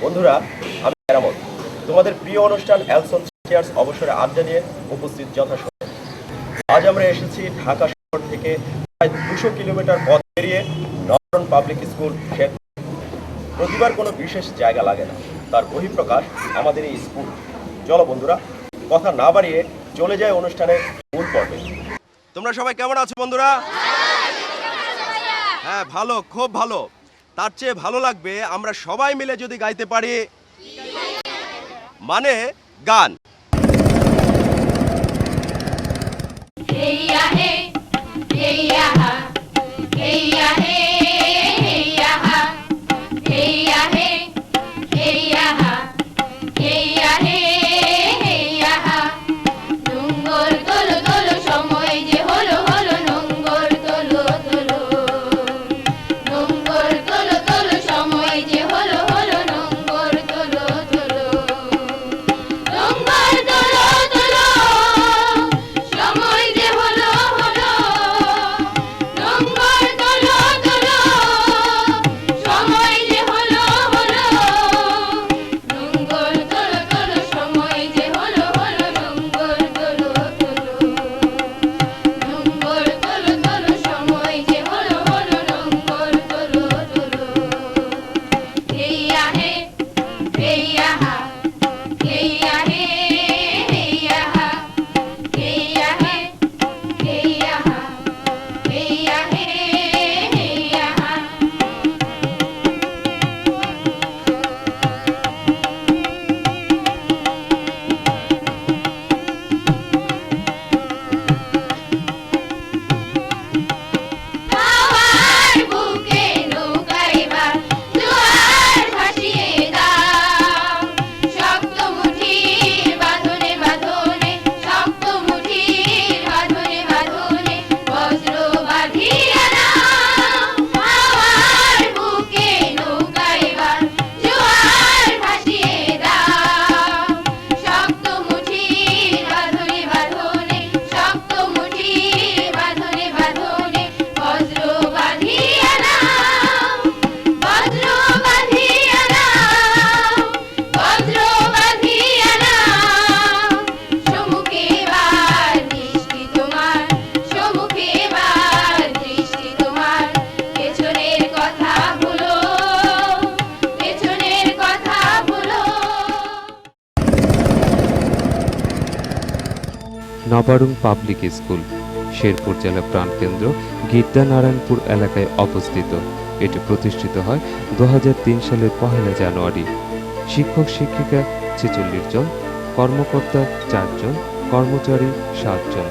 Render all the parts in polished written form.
বন্ধুরা, আমি মেরামত তোমাদের প্রিয় অনুষ্ঠান এলসন চেয়ার্স অবসরে আড্ডা নিয়ে উপস্থিত যথাসময়ে। আজ আমরা এসেছি ঢাকা শহর থেকে প্রায় 200 কিলোমিটার পথ পেরিয়ে নবারুণ পাবলিক স্কুল শেরপুর। প্রতিবার কোনো বিশেষ জায়গা লাগে না, তার বহিঃপ্রকাশ আমাদের এই স্কুল। চলো বন্ধুরা, কথা না বাড়িয়ে চলে যায় অনুষ্ঠানের মূল পর্বে। তোমরা সবাই কেমন আছো বন্ধুরা? হ্যাঁ, ভালো, খুব ভালো। তার চেয়ে ভালো লাগবে আমরা সবাই মিলে যদি গাইতে পারি, মানে গান। নবারুণ পাবলিক স্কুল শেরপুর জেলা প্রাণকেন্দ্র গির্জানারায়ণপুর এলাকায় অবস্থিত। এটি প্রতিষ্ঠিত হয় 2003 সালের 1 জানুয়ারি। শিক্ষক শিক্ষিকা 46 জন, কর্মকর্তা 4 জন, কর্মচারী 7 জন।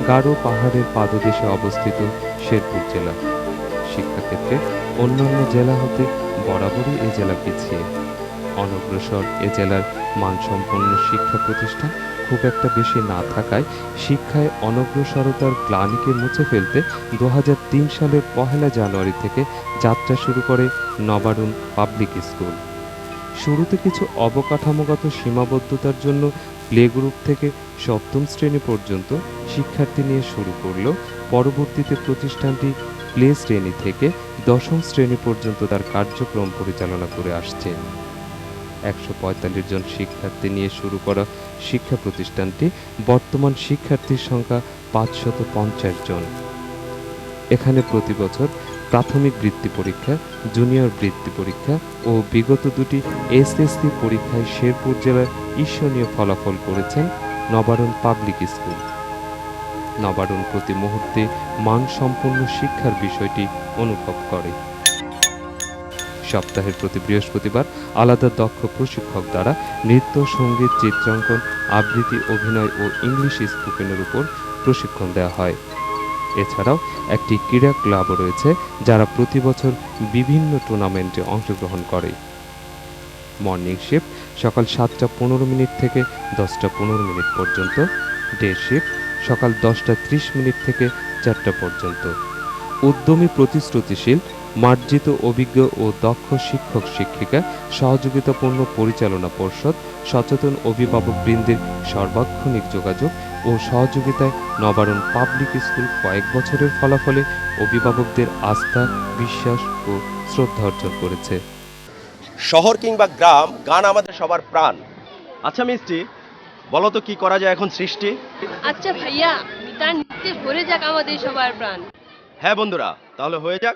গারো পাহাড়ের পাদদেশে অবস্থিত শেরপুর জেলা। শিক্ষাক্ষেত্রে অন্যান্য জেলা হতে বরাবরই এ জেলা পিছিয়ে। অনগ্রসর এ জেলার মানসম্পন্ন শিক্ষা প্রতিষ্ঠান খুব একটা বেশি না থাকায় শিক্ষায় অনগ্রসরতার গ্লানিকে মুছে ফেলতে 2003 সালের 1 জানুয়ারি থেকে যাত্রা শুরু করে নবারুণ পাবলিক স্কুল। শুরুতে কিছু অবকাঠামোগত সীমাবদ্ধতার জন্য প্লে গ্রুপ থেকে 7ম শ্রেণী পর্যন্ত শিক্ষার্থী নিয়ে শুরু করলেও পরবর্তীতে প্রতিষ্ঠানটি প্লে শ্রেণী থেকে 10ম শ্রেণী পর্যন্ত তার কার্যক্রম পরিচালনা করে আসছে। 145 জন শিক্ষার্থী নিয়ে শুরু করা শিক্ষা প্রতিষ্ঠানটি বর্তমান শিক্ষার্থীর সংখ্যা 550 জন। এখানে প্রতি বছর প্রাথমিক বৃত্তি পরীক্ষা, জুনিয়র বৃত্তি পরীক্ষা ও বিগত 2টি এসএসসি পরীক্ষায় শেরপুর জেলার ঈর্ষণীয় ফলাফল করেছেন নবারুণ পাবলিক স্কুল। নবারুণ প্রতি মুহূর্তে মানসম্পন্ন শিক্ষার বিষয়টি অনুভব করে। সপ্তাহের প্রতি বৃহস্পতিবার আলাদা দক্ষ প্রশিক্ষক দ্বারা নৃত্য, সঙ্গীত, চিত্রাঙ্কন, আবৃত্তি, অভিনয় ও ইংলিশ স্পোকেনের উপর প্রশিক্ষণ দেওয়া হয়। এছাড়াও একটি ক্রীড়া ক্লাবও রয়েছে, যারা প্রতি বছর বিভিন্ন টুর্নামেন্টে অংশগ্রহণ করে। মর্নিং শিফট সকাল 7:15 থেকে 10:15 পর্যন্ত, ডে শিফট সকাল 10:30 থেকে 4টা পর্যন্ত। উদ্যমী, প্রতিশ্রুতিশীল, মার্জিত, অভিজ্ঞ ও দক্ষ শিক্ষক শিক্ষিকা, সহযোগিতাপূর্ণ পরিচালনা পর্ষদ, সচেতন অভিভাবকবৃন্দের সর্বাক্ষণিক যোগাযোগ ও সহযোগিতায় নবারুণ পাবলিক স্কুল কয়েক বছরের ফলাফলে অভিভাবকদের আস্থা, বিশ্বাস ও শ্রদ্ধা অর্জন করেছে। শহর কিংবা গ্রাম, গান আমাদের সবার প্রাণ। আচ্ছা মিষ্টি, বলো তো কি করা যায় এখন সৃষ্টি? আচ্ছা ভাইয়া, তার নৃত্যে ভরে যাক আমাদের সবার প্রাণ। হ্যাঁ বন্ধুরা, তাহলে হয়ে যাক।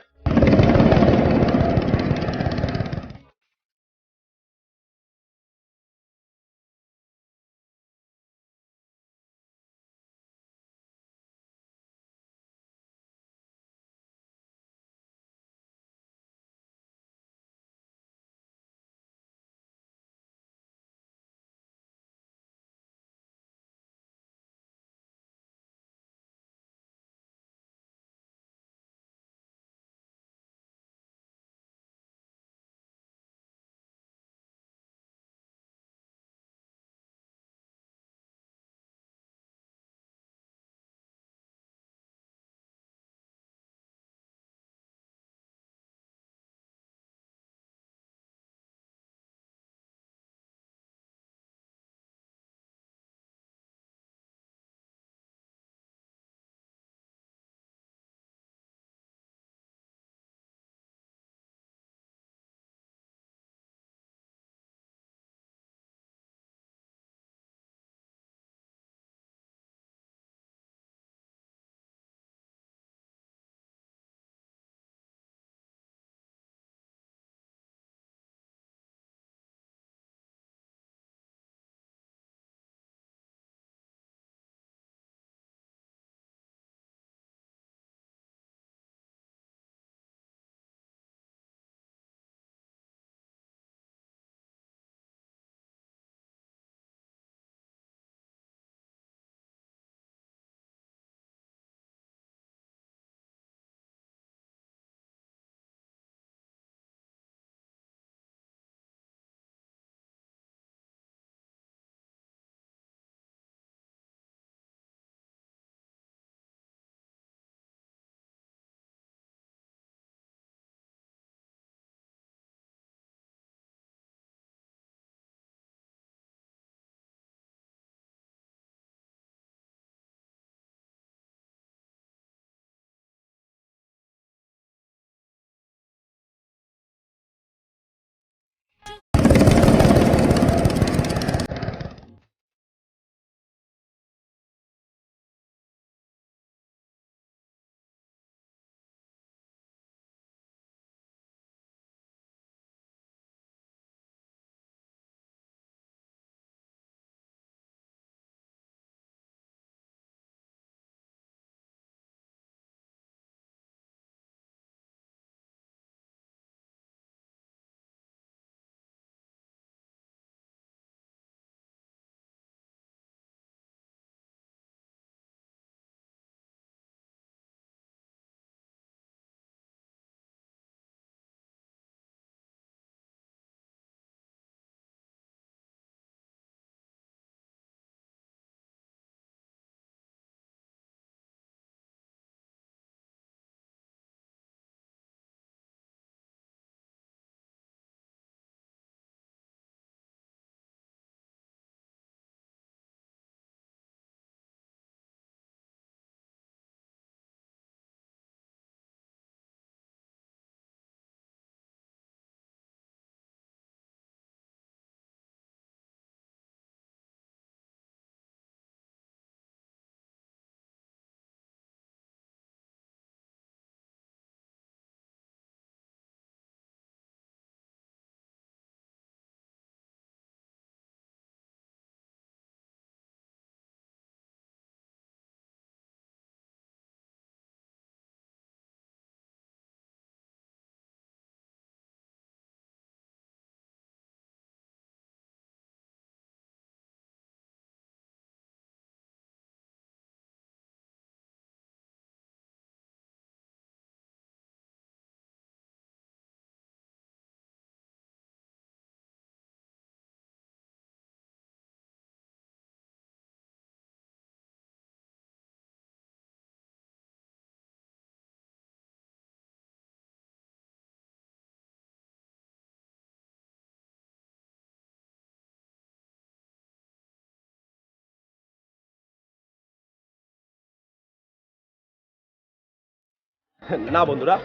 না বন্ধুরা,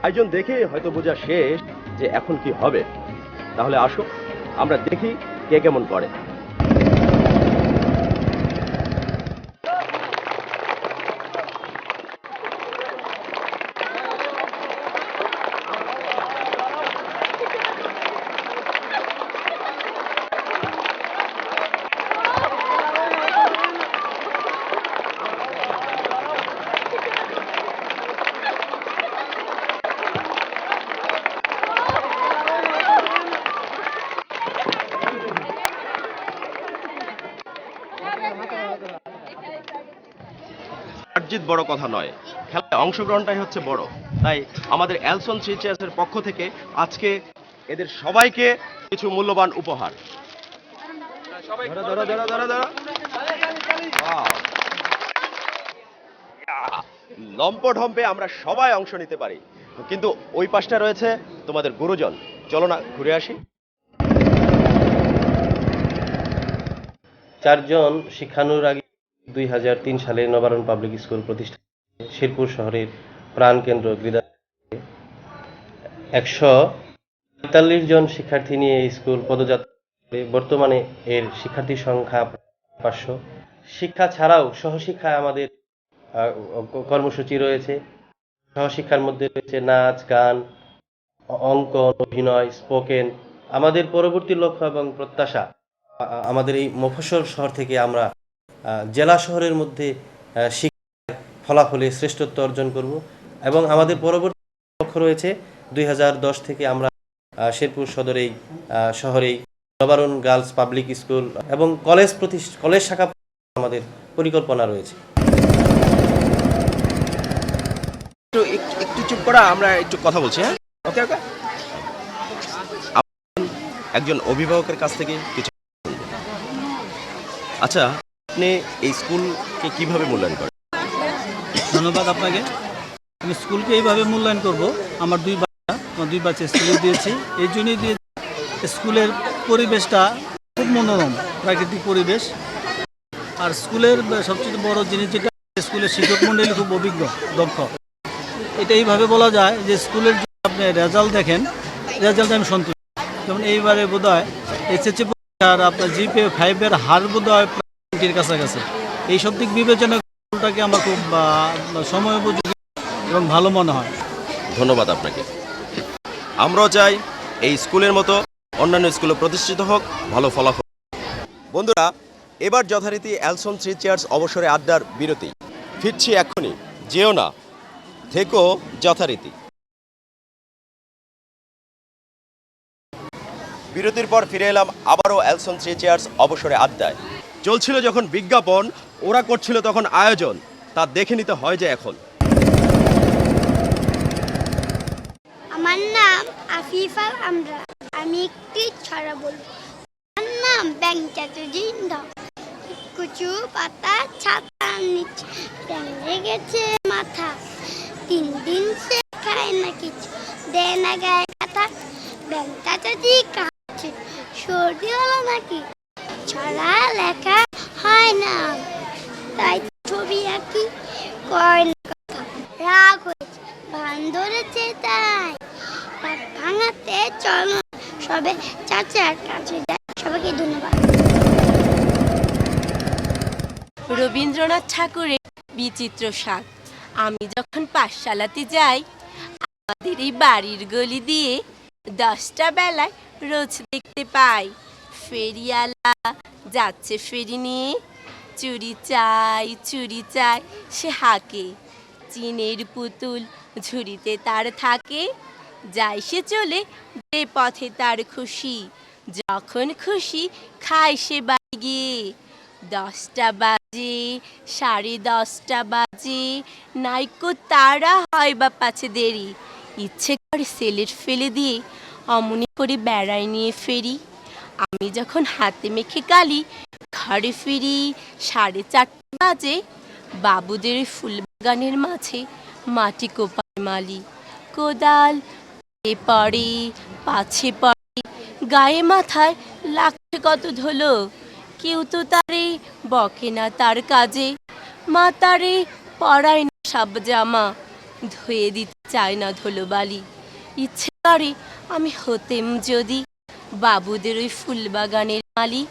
আয়োজন দেখে হয়তো বোঝা শেষ যে এখন কি হবে। তাহলে আসো আমরা দেখি কে কেমন করে। জিত বড় কথা নয়, খেলায় অংশগ্রহণটাই হচ্ছে বড়। তাই আমাদের এলসন চিচিয়াসের পক্ষ থেকে আজকে এদের সবাইকে কিছু মূল্যবান উপহার। ধরো, ধরো, ধরো, ধরো, ধরো। Wow! লম্পঢম্পে আমরা সবাই অংশ নিতে পারি, কিন্তু ওই পাশটা রয়েছে তোমাদের গুরুজন। চলো না ঘুরে আসি। চারজন শিক্ষানুরাগী 2003 সালে নবারুণ পাবলিক স্কুল প্রতিষ্ঠা শেরপুর শহরের প্রাণকেন্দ্র গৃহা 145 জন শিক্ষার্থী নিয়ে এই স্কুল পদযাত্রা করে। বর্তমানে এর শিক্ষার্থীর সংখ্যা 500। শিক্ষা ছাড়াও সহশিক্ষায় আমাদের কর্মসূচি রয়েছে। সহশিক্ষার মধ্যে রয়েছে নাচ, গান, অঙ্কন, অভিনয়, স্পোকেন। আমাদের পরবর্তী লক্ষ্য এবং প্রত্যাশা আমাদের এই মফস্বল শহর থেকে আমরা জেলা শহরের মধ্যে শিক্ষার ফলাফলে শ্রেষ্ঠত্ব অর্জন করব এবং আমাদের পরবর্তী লক্ষ্য রয়েছে 2010 থেকে আমরা শেরপুর সদরেই শহরেই নবারুণ গার্লস পাবলিক স্কুল এবং কলেজ শাখা আমাদের পরিকল্পনা রয়েছে। একটু চুপ করা, আমরা একটু কথা বলছি। হ্যাঁ, ওকে ওকে। একজন অভিভাবকের কাছ থেকে কিছু। আচ্ছা, আপনি এই স্কুলকে কিভাবে মূল্যায়ন করেন? ধন্যবাদ আপনাকে। আমি স্কুলকে এইভাবে মূল্যায়ন করব, আমার দুই বাচ্চা স্কুলে দিয়েছি, এই জন্যই দিয়ে স্কুলের পরিবেশটা খুব মনোরম, প্রাকৃতিক পরিবেশ। আর স্কুলের সবচেয়ে বড় জিনিস যেটা, স্কুলের শিক্ষক মণ্ডলী খুব অভিজ্ঞ, দক্ষ। এটা এইভাবে বলা যায় যে স্কুলের যদি আপনি রেজাল্ট দেখেন, রেজাল্টে আমি সন্তুষ্ট। যেমন এইবারে বোধহয় এসএসসি পরীক্ষার আপনার জিপিএ 5-এর হার বোধহয় 20-র কাছাকাছি। এই সব দিক বিবেচনা স্কুলটাকে আমার খুব সময় উপযোগী এবং ভালো মনে হয়। ধন্যবাদ আপনাকে। আমরাও চাই এই স্কুলের মতো অন্যান্য স্কুলে প্রতিষ্ঠিত হোক, ভালো ফলাফল। বন্ধুরা, এবার যথারীতি এলসন থ্রি চেয়ার্স অবসরে আড্ডার বিরতি। ফিরছি এক্ষুনি, যেও না, থেকো যথারীতি। বিরতির পর ফিরে এলাম আবারও এলসন থ্রি চেয়ার্স অবসরে আড্ডায়। চলছিল যখন বিজ্ঞাপন, ওরা করছিল তখন আয়োজন, তা দেখে নিতে হয় যে এখন। আমার নাম আফিফা আমরা। আমি একটি ছড়া বলবো। আমার নাম ব্যাংচাচু জিন্দা। কুচু পাতা ছাতা নিচে ব্যাং লেগেছে মাথা। 3 দিন সে খায় না কিছু, দেয় না গায়ে কাটা। ব্যাংটা যদি কাছে সর্দি হলো নাকি, ছড়া লেখা হয় না, তাই ছবি আঁকি কয় না কথা। রাগ হয়েছে, ভান ধরেছে, তাই রাগ ভাঙাতে চলো সবে চাচার কাছে যায়। সবাইকে ধন্যবাদ। রবীন্দ্রনাথ ঠাকুরের বিচিত্র স্বাদ। আমি যখন পাঠশালাতে যাই, আমাদের এই বাড়ির গলি দিয়ে 10টা বেলায় রোজ দেখতে পাই ফেরিওয়ালা যাচ্ছে ফেরি নিয়ে। চুরি চাই, চুরি চাই, সে হাঁকে। চিনের পুতুল ঝুড়িতে তার থাকে। যায় সে চলে যে পথে তার খুশি, যখন খুশি খায় সে বাড়ি গিয়ে। 10টা বাজে, 10:30 বাজে, নাইকো তারা হয় বা পাছে দেরি। ইচ্ছে করে সেলের ফেলে দিয়ে অমনি করে বেড়ায় নিয়ে ফেরি। আমি যখন হাতে মেখে কালি ঘরে ফিরি 4:30 বাজে। বাবুদের ফুল বাগানের মাঝে মাটি কোপার মালি। কোদাল পড়ে, পাছে পড়ে, গায়ে মাথায় লাগছে কত ধুলো। কেউ তো তারে বকে না তার কাজে। মা তারে পরায় না সাব জামা, ধুয়ে দিতে চায় না ধুলোবালি। ইচ্ছে করে আমি হতেম যদি বাবুদের ওই ফুলবাগানের মালি